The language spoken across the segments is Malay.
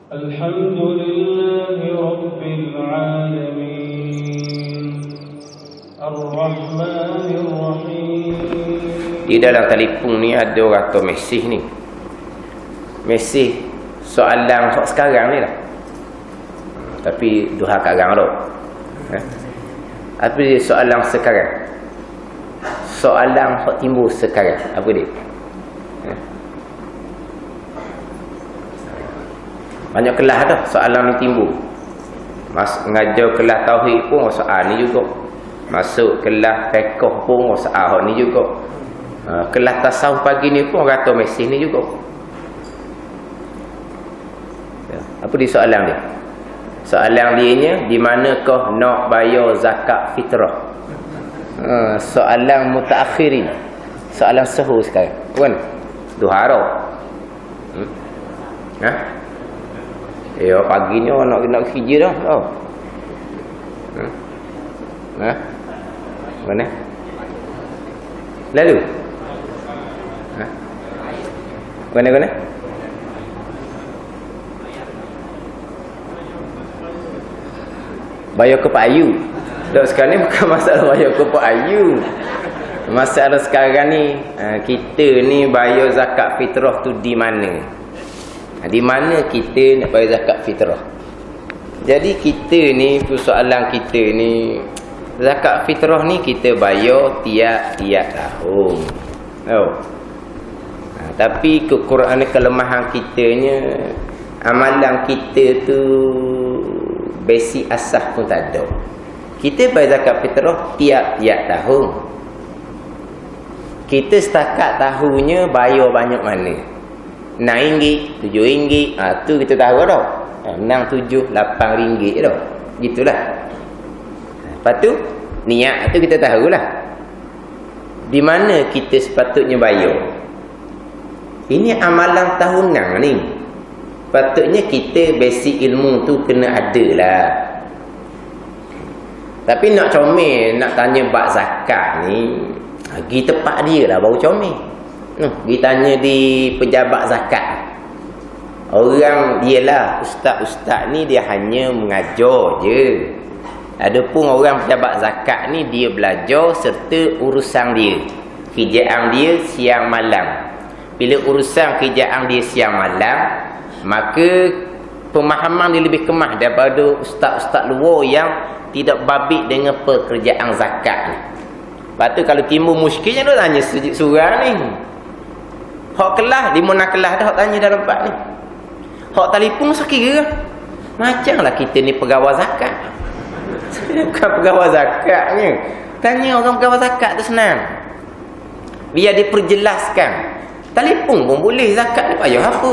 Alhamdulillahi Rabbil Alamin Ar-Rahmanir Rahim. Di dalam telefon ni ada orang tu mesej ni. Mesej soalan sekarang ni lah. Tapi duha karang tu. Apa dia soalan sekarang? Soalan hak timbul sekarang. Apa dia? Banyak kelas dah soalan ni timbul. Mengajar kelas tauhid pun soal ni juga. Masuk kelas fiqh pun soal ni juga. Kelas tasawuf pagi ni pun orang kata mesej ni juga. Apa dia soalan dia? Soalan dia nya di manakah nak bayar zakat fitrah? Soalan mutaakhirin. Soalan sahur sekarang. Kan? Duhara. Ya pagi ni nak kerja dah. Mana? Lalu. Mana? Bayar ke Pak Ayu. Tak, sekarang ni bukan masalah bayar ke Pak Ayu. Masalah sekarang ni kita ni bayar zakat fitrah tu di mana? Di mana kita nak bayar zakat fitrah? Jadi kita ni, persoalan kita ni, zakat fitrah ni kita bayar tiap-tiap tahun. Tapi kekurangan kelemahan kitanya, amalan kita tu basic asas pun tak ada. Kita bayar zakat fitrah tiap-tiap tahun. Kita setakat tahunnya bayar banyak mana? RM6, RM7, tu kita tahu dah. RM6, RM7, RM8 dah. Gitulah. Lepas tu niat tu kita tahulah. Di mana kita sepatutnya bayar? Ini amalan tahunan ni. Patutnya kita basic ilmu tu kena ada lah. Tapi nak comel, nak tanya bab zakat ni, pergi tempat dia lah baru comel. Pergi tanya di pejabat zakat. Orang dia lah, ustaz-ustaz ni dia hanya mengajar je. Adapun orang pejabat zakat ni dia belajar serta urusan dia. Kerjaan dia siang malam. Bila urusan kerjaan dia siang malam, maka pemahaman dia lebih kemah daripada ustaz-ustaz luar yang tidak babit dengan pekerjaan zakat ni. Lepas tu kalau timbul muskilnya dia tanya surah ni. Hak kelas, di mana kelas dah hak tanya dalam tempat ni. Hak telefon sekira. Macamlah kita ni pegawai zakat. Bukan pegawai zakatnya. Tanya orang pegawai zakat tu senang. Biar diperjelaskan. Telefon pun boleh zakat ni payah apa?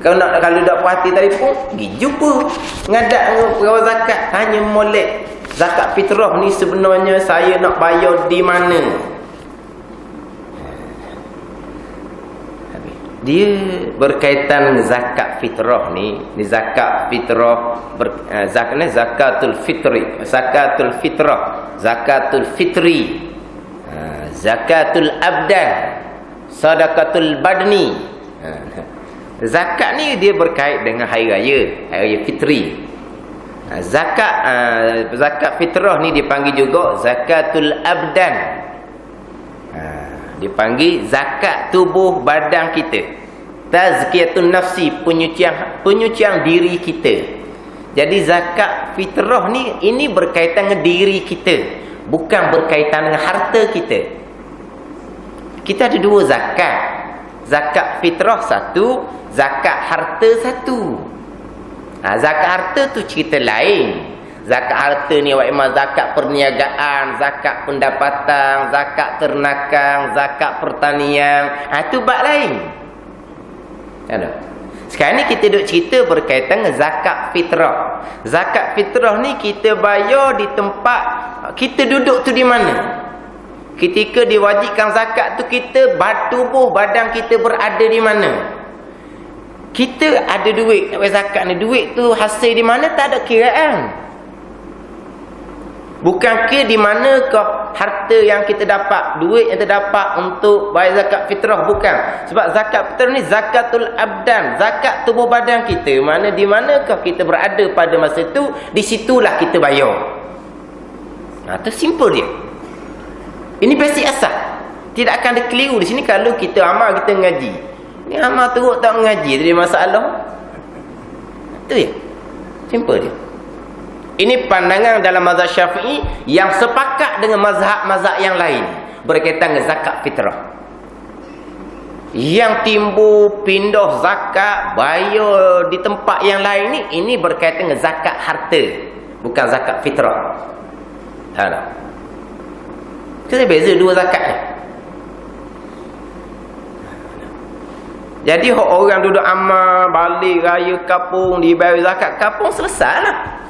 Kalau nak puas hati telefon, pergi jumpa ngadak dengan pegawai zakat, tanya molek zakat fitrah ni sebenarnya saya nak bayar di mana? Dia berkaitan dengan zakat fitrah ni zakat fitrah zakatul fitri, zakatul fitrah, zakatul fitri, zakatul abdan, sadaqatul badni. Zakat ni dia berkait dengan hari raya fitri. Zakat fitrah ni dipanggil juga zakatul abdan. Dipanggil zakat tubuh badan kita. Tazkiyatun nafsi, penyucian diri kita. Jadi zakat fitrah ni ini berkaitan dengan diri kita, bukan berkaitan dengan harta kita. Kita ada dua zakat. Zakat fitrah satu, zakat harta satu. Zakat harta tu cerita lain. Zakat harta ni zakat perniagaan, zakat pendapatan, zakat ternakan, zakat pertanian. Itu bab lain. Ada. Sekarang ni kita duk cerita berkaitan dengan zakat fitrah. Zakat fitrah ni kita bayar di tempat kita duduk tu di mana? Ketika diwajibkan zakat tu kita tubuh badan kita berada di mana? Kita ada duit nak bayar zakat ni, duit tu hasil di mana tak ada kiraan. Bukankah di manakah harta yang kita dapat, duit yang kita dapat untuk bayar zakat fitrah? Bukan. Sebab zakat fitrah ni zakatul abdan, zakat tubuh badan kita. Mana di manakah kita berada pada masa itu, di situlah kita bayar. Itu simple dia. Ini basic asas. Tidak akan ada keliru di sini kalau kita amal, kita ngaji. Ni amal teruk tak ngaji, jadi masalah. Itu dia. Simple dia. Ini pandangan dalam mazhab Syafi'i yang sepakat dengan mazhab-mazhab yang lain berkaitan dengan zakat fitrah. Yang timbul pindah zakat bayar di tempat yang lain ni, ini berkaitan dengan zakat harta, bukan zakat fitrah. Tak. Kita beza dua zakat ni. Jadi orang duduk amal, balik raya kampung, dibayar zakat kampung, selesailah.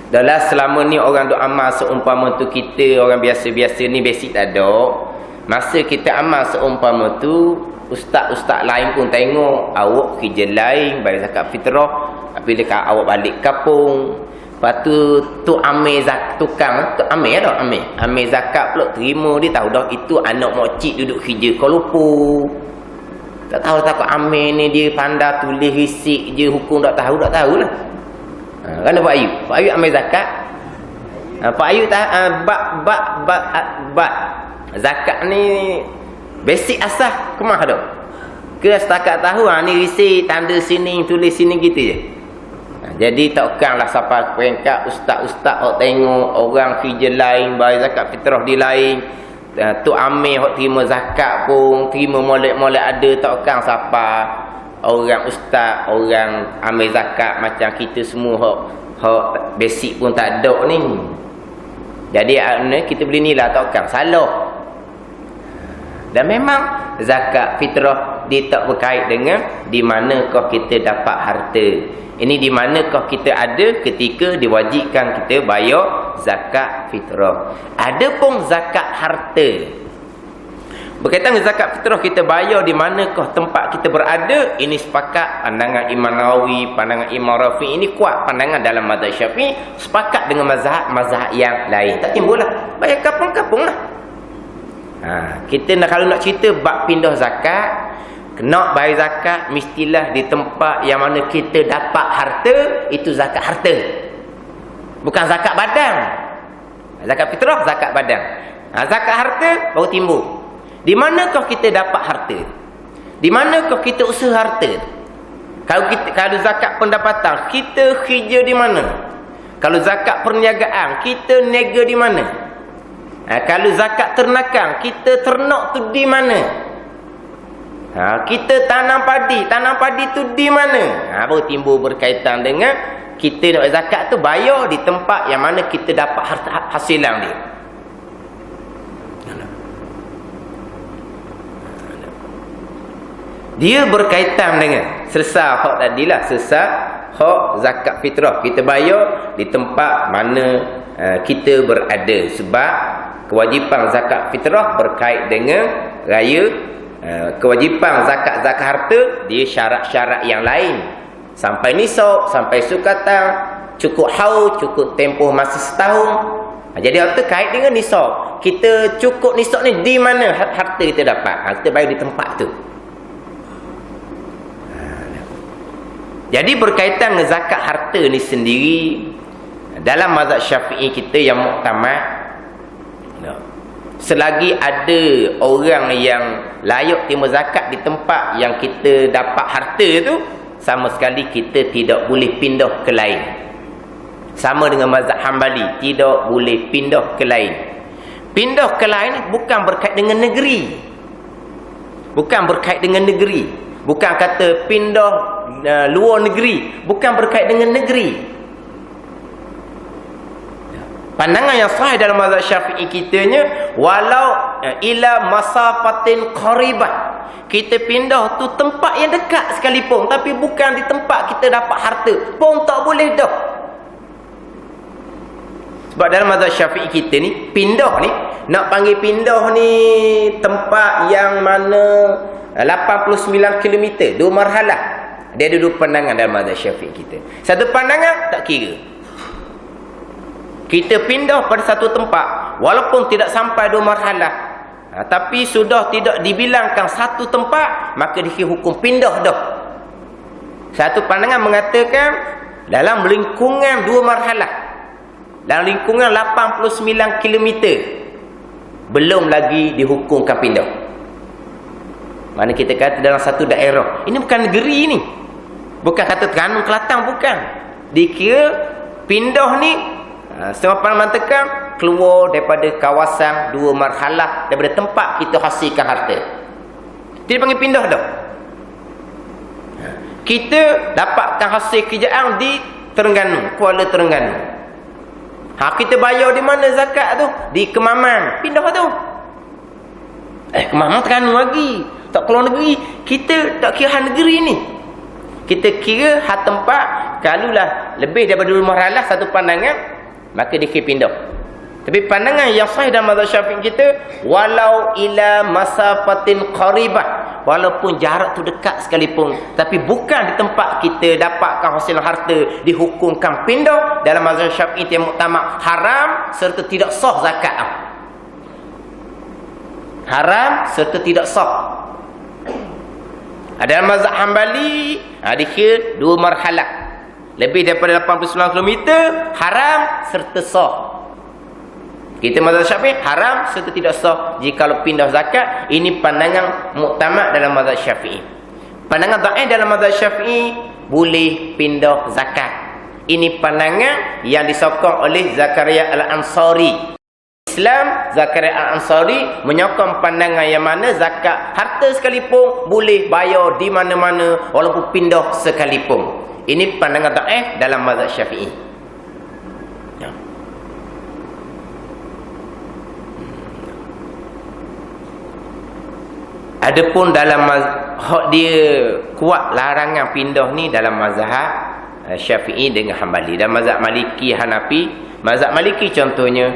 Dalam selama ni orang duk amal seumpama tu kita orang biasa-biasa ni basic tak ada. Masa kita amal seumpama tu, ustaz-ustaz lain pun tengok awak kerja lain, bayar zakat fitrah. Bila awak balik kampung, lepas tu amil zakat, tukang tu amil dah, amil zakat pula terima, dia tahu dah itu anak mokcik duduk kerja Kuala Lumpur. Tak tahu takut amil ni dia pandai tulis risik je, hukum tak tahulah. Kan Pak Ayub? Pak Ayub ambil zakat. Pak Ayub zakat ni basic asas kemah dah. Ke setakat tahu ni risik, tanda sini, tulis sini gitu je. Jadi takkanlah sampai peringkat ustaz-ustaz hok tengok orang kerja lain bayar zakat fitrah di lain. Tu amil hok terima zakat pun, terima molek-molek ada, takkan sampai orang ustaz, orang ambil zakat macam kita semua hak basic pun tak ada ni. Jadi kita boleh nilai takkan salah. Dan memang zakat fitrah dia tak berkait dengan di manakah kita dapat harta. Ini di manakah kita ada ketika diwajibkan kita bayar zakat fitrah. Adapun zakat harta, berkaitan dengan zakat fitrah kita bayar di manakah tempat kita berada, ini sepakat pandangan Imam Nawawi, pandangan Imam Rafi'i, ini kuat pandangan dalam mazhab Syafi'i, sepakat dengan mazhab yang lain. Tak timbul lah, bayar kampung-kampung lah. Kita kalau nak cerita bab pindah zakat, kena bayar zakat mestilah di tempat yang mana kita dapat harta, itu zakat harta, bukan zakat badan. Zakat fitrah zakat badan, zakat harta baru timbul. Di manakah kita dapat harta? Di manakah kita usaha harta? Kalau zakat pendapatan, kita kerja di mana? Kalau zakat perniagaan, kita niaga di mana? Kalau zakat ternakan, kita ternak tu di mana? Kita tanam padi tu di mana? Baru timbul berkaitan dengan kita nak zakat tu bayar di tempat yang mana kita dapat hasilan dia. Dia berkaitan dengan selesai hak tadilah, selesai hak zakat fitrah. Kita bayar di tempat mana kita berada. Sebab kewajipan zakat fitrah berkait dengan raya. Kewajipan zakat harta, dia syarat-syarat yang lain. Sampai nisab, sampai sukatan, cukup haul, cukup tempoh masa setahun. Jadi harta kait dengan nisab. Kita cukup nisab ni di mana harta kita dapat? Kita bayar di tempat tu. Jadi berkaitan dengan zakat harta ni sendiri, dalam mazhab Syafi'i kita yang muktamad, selagi ada orang yang layak terima zakat di tempat yang kita dapat harta tu, sama sekali kita tidak boleh pindah ke lain. Sama dengan mazhab Hambali, tidak boleh pindah ke lain. Pindah ke lain bukan berkait dengan negeri. Bukan berkait dengan negeri. Bukan kata pindah luar negeri, bukan berkait dengan negeri. Pandangan yang sahih dalam mazhab Syafi'i kitanya, walau ila masafatin qaribah, kita pindah tu tempat yang dekat sekalipun, tapi bukan di tempat kita dapat harta pun tak boleh dah. Sebab dalam mazhab Syafi'i kita ni, pindah ni, nak panggil pindah ni tempat yang mana 89 km, 2 marhalah. Dia ada 2 pandangan dalam mazhab Syafi'i kita. Satu pandangan tak kira. Kita pindah pada satu tempat, walaupun tidak sampai 2 marhalah, tapi sudah tidak dibilangkan satu tempat, maka dikira hukum pindah dah. Satu pandangan mengatakan dalam lingkungan 2 marhalah, dalam lingkungan 89 km, belum lagi dihukumkan pindah. Mana kita kata dalam satu daerah. Ini bukan negeri ni. Bukan kata Terengganu, Kelantan, bukan. Dikira pindah ni setengah mengatakan keluar daripada kawasan 2 marhalah, daripada tempat kita hasilkan harta. Dia panggil pindah dah. Kita dapatkan hasil kerjaan di Terengganu, Kuala Terengganu. Kita bayar di mana zakat tu? Di Kemaman. Pindah tu. Kemaman Terengganu lagi. Tak keluar negeri. Kita tak kira negeri ni. Kita kira tempat, kalulah lebih daripada 2 marhalah satu pandangan, maka dikira pindah. Tapi pandangan yang sahih dalam mazhab Syafi'i kita, walau ila masafatin qaribah, walaupun jarak tu dekat sekalipun, tapi bukan di tempat kita dapatkan hasil harta, dihukumkan pindah. Dalam mazhab Syafi'i yang muktamad, haram serta tidak sah zakat. Haram serta tidak sah. Dalam mazhab Hambali, dikira 2 marhalah, lebih daripada 89 km, haram serta sah. Kita mazhab Syafi'i haram serta tidak sah jika pindah zakat. Ini pandangan muktamad dalam mazhab Syafi'i. Pandangan dhaif dalam mazhab Syafi'i, boleh pindah zakat. Ini pandangan yang disokong oleh Zakaria Al-Ansari. Islam, Zakaria Al-Ansari menyokong pandangan yang mana zakat harta sekalipun boleh bayar di mana-mana walaupun pindah sekalipun. Ini pandangan dhaif dalam mazhab Syafi'i. Adapun dalam hak dia kuat larangan pindah ni dalam mazhab Syafi'i dengan Hambali. Dan mazhab Maliki, Hanafi, mazhab Maliki contohnya,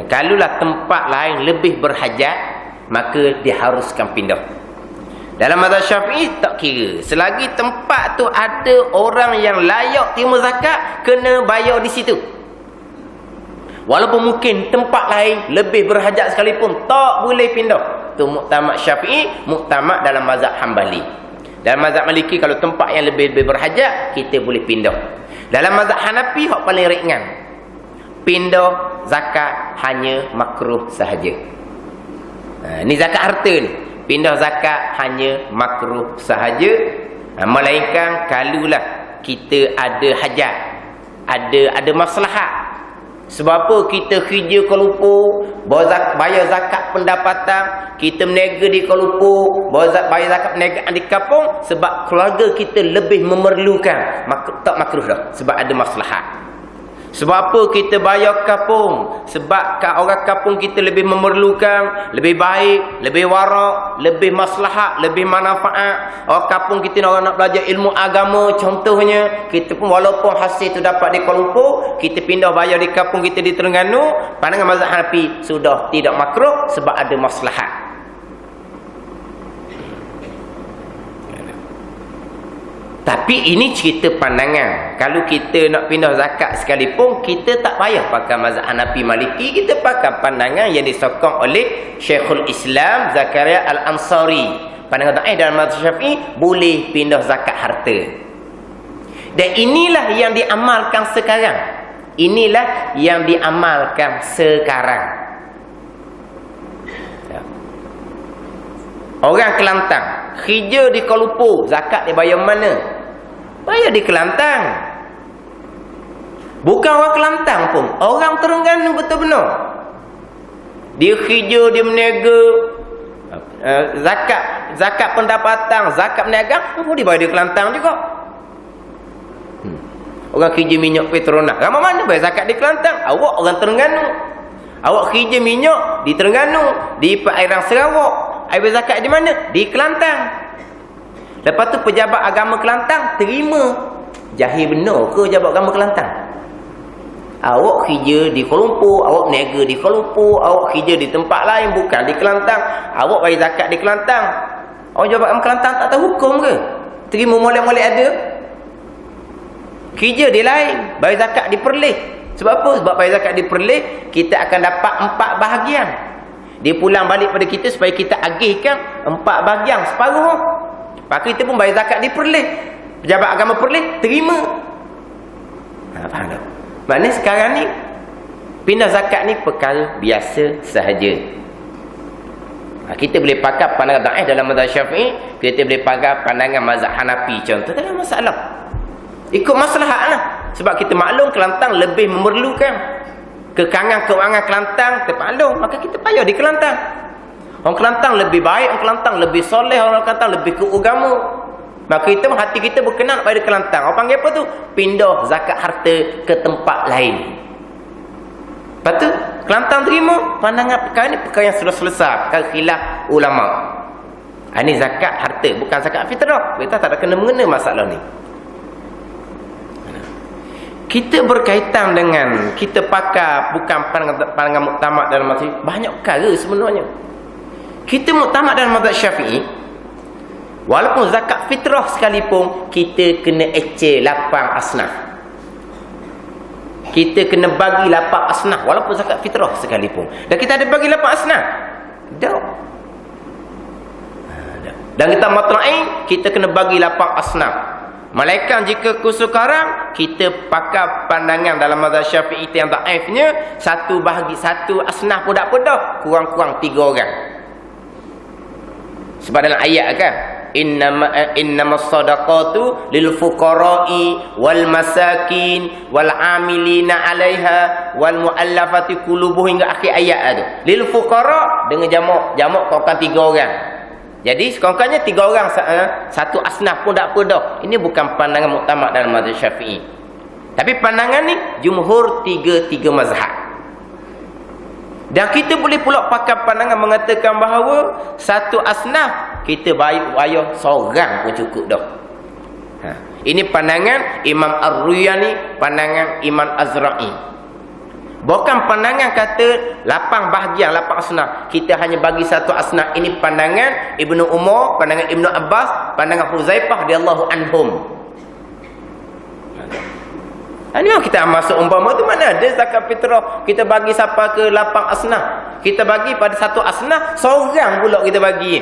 kalulah tempat lain lebih berhajat, maka diharuskan pindah. Dalam mazhab Syafi'i tak kira, selagi tempat tu ada orang yang layak terima zakat, kena bayar di situ. Walaupun mungkin tempat lain lebih berhajat sekalipun, tak boleh pindah. Itu muktamad Syafi'i, muktamad dalam mazhab Hambali. Dalam mazhab Maliki, kalau tempat yang lebih berhajat, kita boleh pindah. Dalam mazhab Hanafi, hak paling ringan, pindah zakat hanya makruh sahaja. Ni zakat harta ni, pindah zakat hanya makruh sahaja. Melainkan kalulah kita ada hajat, ada maslahat. Sebab apa? Kita kerja Kuala Lumpur, bayar zakat pendapatan, kita meniaga di Kuala Lumpur, bayar zakat perniagaan di kampung, sebab keluarga kita lebih memerlukan, tak makruh dah, sebab ada maslahat. Sebab apa kita bayar kampung? Sebab orang kampung kita lebih memerlukan, lebih baik, lebih warak, lebih maslahat, lebih manfaat. Orang kampung kita orang nak belajar ilmu agama contohnya, kita pun walaupun hasil tu dapat di Kuala Lumpur, kita pindah bayar di kampung kita di Terengganu, pandangan mazhab Hanafi sudah tidak makruh sebab ada maslahat. Tapi ini cerita pandangan. Kalau kita nak pindah zakat sekalipun, kita tak payah pakai mazhab Hanafi Maliki, kita pakai pandangan yang disokong oleh Syekhul Islam Zakaria Al-Ansari. Pandangan dhaif dalam mazhab Syafi'i, boleh pindah zakat harta. Dan inilah yang diamalkan sekarang. Inilah yang diamalkan sekarang. Orang Kelantan kerja di Kuala Lumpur, zakat dia bayar mana? Bayar di Kelantan. Bukan orang Kelantan pun, orang Terengganu betul benar. Dia kerja, dia meniaga, zakat pendapatan, zakat perniagaan, dia bayar di Kelantan juga. Orang kerja minyak Petronas, ramai mana bayar zakat di Kelantan? Awak orang Terengganu. Awak kerja minyak di Terengganu, di perairan Sarawak, bayar zakat di mana? Di Kelantan. Lepas tu pejabat agama Kelantan terima. Jahil benar ke pejabat agama Kelantan? Awak kerja di Kuala Lumpur, awak niaga di Kuala Lumpur, awak kerja di tempat lain bukan di Kelantan, awak bayar zakat di Kelantan. Orang pejabat agama Kelantan tak tahu hukum ke? Terima molek-molek ada. Kerja dia lain, bayar zakat di Perlis. Sebab apa? Sebab bayar zakat diperoleh, kita akan dapat 4 bahagian. Dia pulang balik pada kita supaya kita agihkan 4 bahagian, separuh. Maka kita pun bayar zakat diperoleh. Pejabat agama peroleh, terima. Faham tak? Maknanya sekarang ni pindah zakat ni perkara biasa sahaja. Kita boleh pakai pandangan daif dalam mazhab Syafi'i, kita boleh pakai pandangan mazhab Hanafi contoh, tak ada masalah. Ikut maslahat lah. Sebab kita maklum Kelantan lebih memerlukan kekangan keuangan Kelantan, termaklum, maka kita payah di Kelantan. Orang Kelantan lebih baik, orang Kelantan lebih soleh, orang Kelantan lebih keagama. Maka kita hati kita berkenan pada Kelantan. Orang panggil apa tu? Pindah zakat harta ke tempat lain. Lepas tu Kelantan terima pandangan perkara ni perkara yang sudah selesai, perkara khilaf ulama. Ini zakat harta, bukan zakat fitrah. Kita tak ada kena-mengena masalah ni. Kita berkaitan dengan kita pakai bukan pandangan muktamad dalam mazhab, banyak perkara sebenarnya. Kita muktamad dalam mazhab Syafi'i, walaupun zakat fitrah sekalipun, kita kena eceh 8 asnaf. Kita kena bagi 8 asnaf walaupun zakat fitrah sekalipun. Dan kita ada bagi 8 asnaf. Tak. Dan kita matla'in, kita kena bagi 8 asnaf. Malaikat jika kesukaran, kita pakai pandangan dalam mazhab Syafi'i yang daifnya, 1 bahagi 1 asnaf pun tak pedah, kurang-kurang 3 orang. Sebab dalam ayat kan, innamas sadaqatu lil fuqara'i wal masakin wal 'amilina 'alaiha wal mu'allafati qulubuhum, hingga akhir ayat tu. Lil fuqara dengan jamak kau kan 3 orang. Jadi sekurang-kurangnya 3 orang, 1 asnaf pun tak apa dah. Ini bukan pandangan muktamad dalam mazhab Syafi'i. Tapi pandangan ni jumhur 3 mazhab. Dan kita boleh pula pakai pandangan mengatakan bahawa 1 asnaf kita bayar seorang pun cukup dah. Ini pandangan Imam Ar-Ruyani, pandangan Imam Azra'i. Bukan pandangan kata 8 bahagian 8 asnaf, kita hanya bagi 1 asnaf. Ini pandangan Ibnu Umar, pandangan Ibnu Abbas, pandangan Huzaifah radhiyallahu anhum. Ini yang kita masuk umpama tu, mana ada zakat fitrah kita bagi siapa ke 8 asnaf. Kita bagi pada 1 asnaf, seorang pula kita bagi.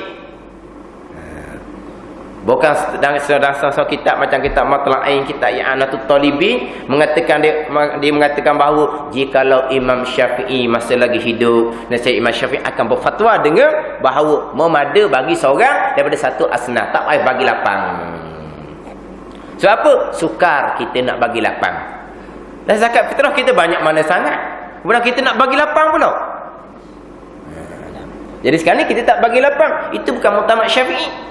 Bukan dalam kitab macam kitab Matla'in, kitab I'anatul Talibin, mengatakan dia mengatakan bahawa jikalau Imam Syafi'i masih lagi hidup, dan saya Imam Syafi'i akan berfatwa dengan bahawa memada bagi seorang daripada 1 asnaf, tak payah bagi 8. Sebab apa? Sukar kita nak bagi 8. Dan zakat fitrah kita banyak mana sangat, kemudian kita nak bagi 8 pula. Jadi sekarang ni kita tak bagi 8. Itu bukan muktamad Syafi'i.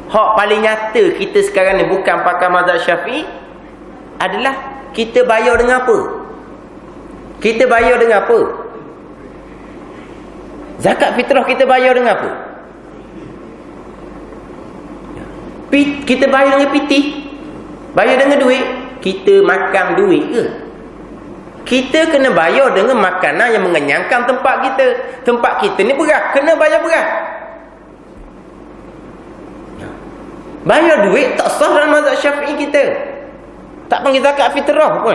Hak paling nyata kita sekarang ni bukan pakai mazhab Syafi'i adalah kita bayar dengan apa? Kita bayar dengan apa? Zakat fitrah kita bayar dengan apa? Kita bayar dengan piti? Bayar dengan duit? Kita makan duit ke? Kita kena bayar dengan makanan yang mengenyangkan tempat kita. Tempat kita ni beras, kena bayar beras. Bayar duit tak sah dalam mazhab Syafi'i kita. Tak panggil zakat fitrah pun.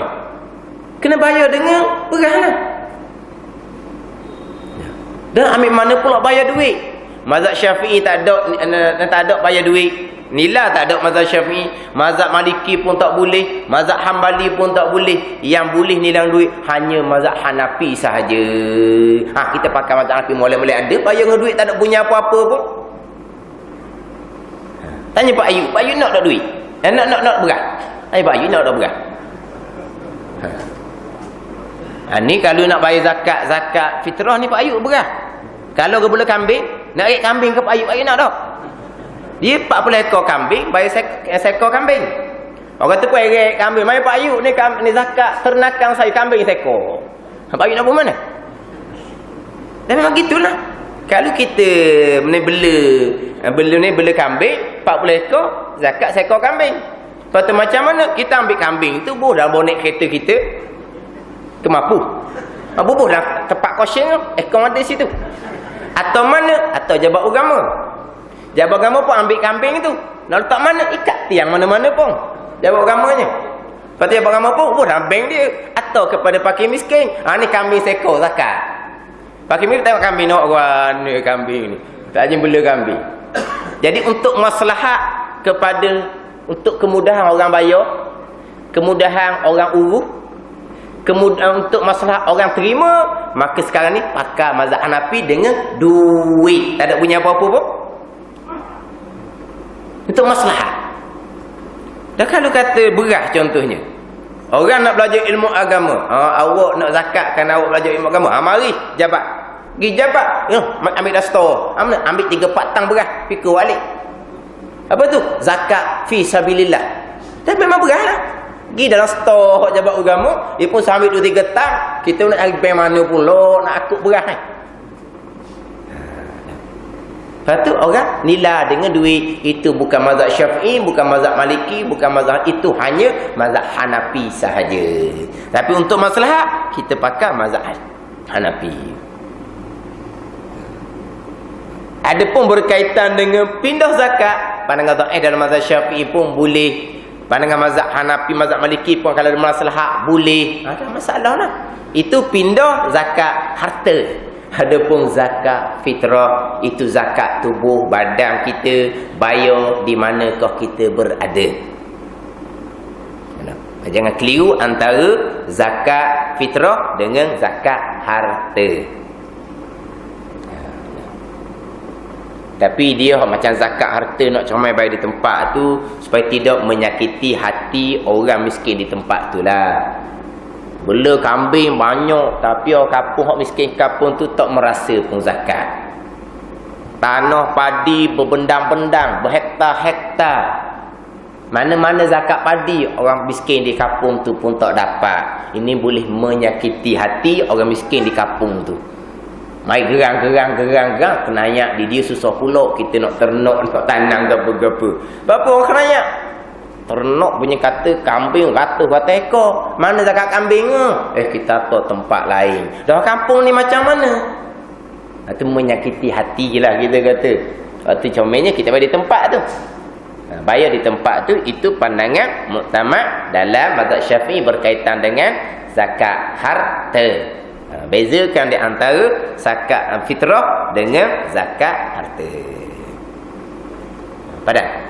Kena bayar dengan beras lah. Dan ambil mana pula bayar duit? Mazhab Syafi'i tak ada bayar duit. Nila tak ada mazhab Syafi'i. Mazhab Maliki pun tak boleh, mazhab Hambali pun tak boleh. Yang boleh nilang duit hanya mazhab Hanafi sahaja. Kita pakai mazhab Hanafi, boleh ada bayar dengan duit, tak ada punya apa-apa pun. Tanya Pak Ayub, Pak Ayub nak tak duit? Nak berat? Pak Ayub nak tak berat? Ni kalau nak bayar zakat fitrah ni Pak Ayub berat. Kalau kepala kambing, nak ikat kambing ke Pak Ayub nak tak? Dia 40 ekor kambing, bayar seekor kambing. Orang kata pun ikat kambing, mai Pak Ayub ni zakat ternakan saya kambing seekor. Pak Ayub nak buat mana? Dan memang gitulah. Kalau kita bela kambing 40 ekor, zakat seekor kambing. Lepas tu macam mana kita ambil kambing tu, buh dalam bonek kereta kita ke mampu. Bubuh dalam tempat kosong, ekor ada situ. Atau mana? Atau jabat agama. Jabat agama pun ambil kambing tu, nak letak mana? Ikat tiang mana-mana pun jabat agamanya. Lepas tu jabat agama pun dalam bank dia. Atau kepada fakir miskin. Ni kambing seekor zakat. Fakir miskin tengok kambing, nak warna kambing ni. Tak hanya bela kambing. Jadi untuk maslahat kepada, untuk kemudahan orang bayar, kemudahan orang urus, kemudahan untuk masalah orang terima, maka sekarang ni pakai mazhab Hanafi dengan duit, tak ada punya apa-apa pun untuk maslahat. Dan kalau kata beras contohnya, orang nak belajar ilmu agama, awak nak zakat kan awak belajar ilmu agama, mari jabat, pergi jabat, ambil dah store, ambil 3-4 tang beras, fikir balik. Apa tu? Zakat fi sabilillah. Tapi memang beras lah. Pergi dalam store jabat agama, dia pun sambil 2-3 tang, kita nak cari bank mana pula nak akut beras ni. Lepas tu orang nilai dengan duit. Itu bukan mazhab Syafi'i, bukan mazhab Maliki, bukan mazhab, itu hanya mazhab Hanafi sahaja. Tapi untuk maslahat, kita pakai mazhab Hanafi. Adapun berkaitan dengan pindah zakat, pandangan dalam mazhab Syafi'i pun boleh. Pandangan mazhab Hanafi, mazhab Maliki pun kalau ada masalah boleh. Ada masalah lah. Itu pindah zakat harta. Adapun zakat fitrah, itu zakat tubuh badan kita, bayar di manakah kita berada. Jangan keliru antara zakat fitrah dengan zakat harta. Tapi dia macam zakat harta nak comel bayar di tempat tu supaya tidak menyakiti hati orang miskin di tempat tu lah. Bela kambing banyak, tapi orang kampung, orang miskin kampung tu tak merasa pun zakat. Tanah padi berbendang-bendang, berhektar-hektar. Mana-mana zakat padi, orang miskin di kampung tu pun tak dapat. Ini boleh menyakiti hati orang miskin di kampung tu. Mai gerang, kenayak di dia susah pula kita nak ternak, nak tanam apa-apa. Berapa orang kenayak? Ternak punya kata kambing ratus-ratus ekor. Mana zakat kambing ke? Kita tahu tempat lain. Dah kampung ni macam mana? Itu menyakiti hati je lah kita kata. Waktu comelnya kita bayar di tempat tu. Bayar di tempat tu, itu pandangan muktamad dalam mazhab Syafi'i berkaitan dengan zakat harta. Bezakan di antara zakat fitrah dengan zakat harta. Padahal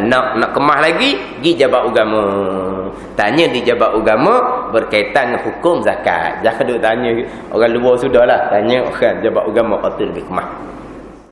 nak kemah lagi, pergi jabat agama. Tanya di jabat agama berkaitan dengan hukum zakat. Jangan duk tanya orang luar sudahlah, tanya orang jabat agama, kata lebih kemah.